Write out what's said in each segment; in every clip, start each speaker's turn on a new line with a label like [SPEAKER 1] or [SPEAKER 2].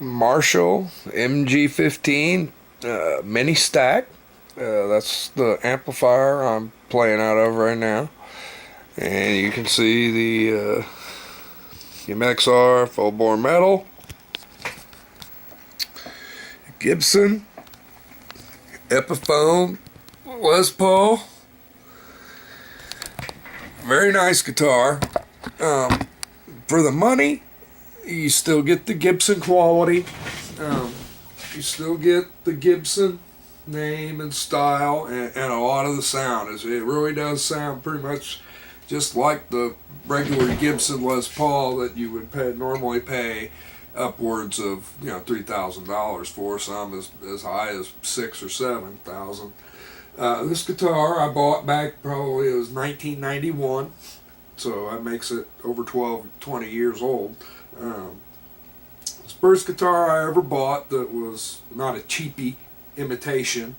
[SPEAKER 1] Marshall MG15 mini stack. That's the amplifier I'm playing out of right now, and you can see the MXR full bore metal, Gibson, Epiphone, Les Paul. Very nice guitar. For the money, you still get the Gibson quality. You still get the Gibson name and style, and a lot of the sound. It really does sound pretty much just like the regular Gibson Les Paul that you would normally pay upwards of $3,000 for, some as high as $6,000 or $7,000. This guitar I bought back, probably it was 1991, so that makes it over 20 years old. It's the first guitar I ever bought that was not a cheapy imitation.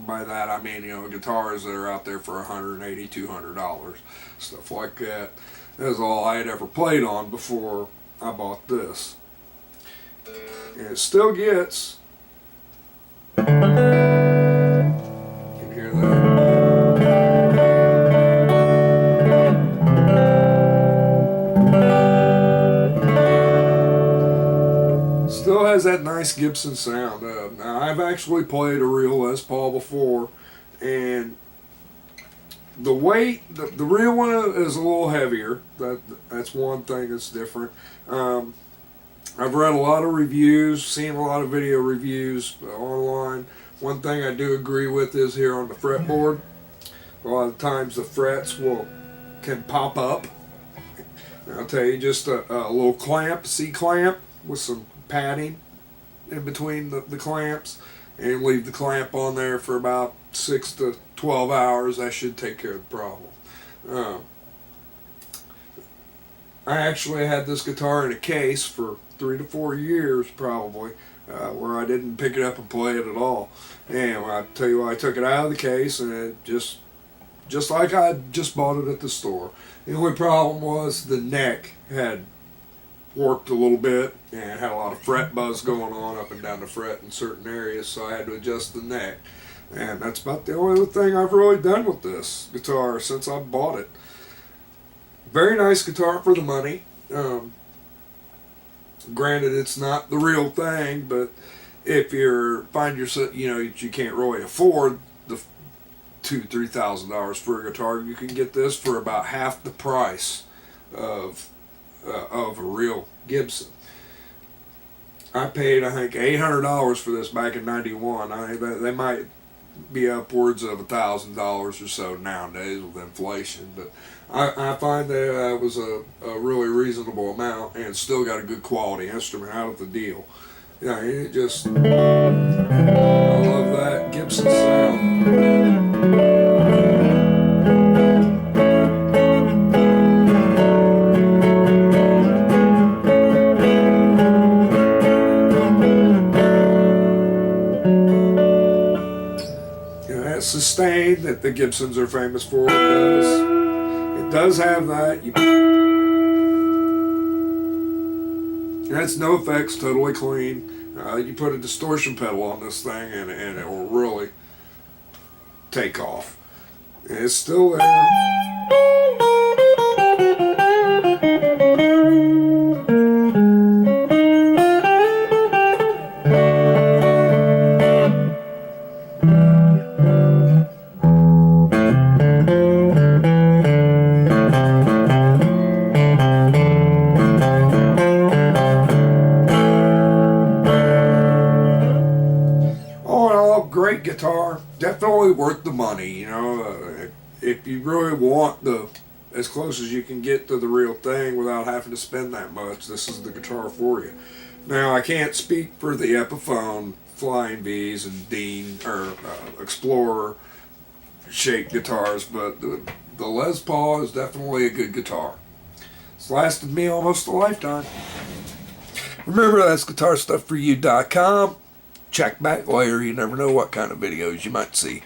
[SPEAKER 1] By that I mean, guitars that are out there for $180, $200, stuff like that. That's all I had ever played on before I bought this. And it still gets, you can hear that. Still has that nice Gibson sound. Now I've actually played a real Les Paul before, and the weight, the real one is a little heavier. That's one thing that's different. I've read a lot of reviews, seen a lot of video reviews online. One thing I do agree with is here on the fretboard, a lot of times the frets can pop up. And I'll tell you, just a little clamp, C-clamp, with some padding in between the clamps, and leave the clamp on there for about 6 to 12 hours. That should take care of the problem. I actually had this guitar in a case for 3 to 4 years probably, where I didn't pick it up and play it at all. And I tell you what, I took it out of the case, and it just like I just bought it at the store. The only problem was the neck had warped a little bit and had a lot of fret buzz going on up and down the fret in certain areas, so I had to adjust the neck. And that's about the only thing I've really done with this guitar since I bought it. Very nice guitar for the money. Granted, it's not the real thing, but if you find yourself, you can't really afford the $2,000-$3,000 for a guitar, you can get this for about half the price of a real Gibson. I paid, I think, $800 for this back in '91. They might be upwards of $1,000 or so nowadays with inflation, but I find that was a really reasonable amount, and still got a good quality instrument out of the deal. It just, I love that Gibson sound. Sustain that the Gibsons are famous for. It does have that. That's no effects, totally clean. You put a distortion pedal on this thing, and it will really take off. And it's still there. Great guitar, definitely worth the money. If you really want as close as you can get to the real thing without having to spend that much, this is the guitar for you. Now, I can't speak for the Epiphone Flying V's and Dean or Explorer shaped guitars, but the Les Paul is definitely a good guitar. It's lasted me almost a lifetime. Remember, that's guitarstuffforyou.com. Check back later, you never know what kind of videos you might see.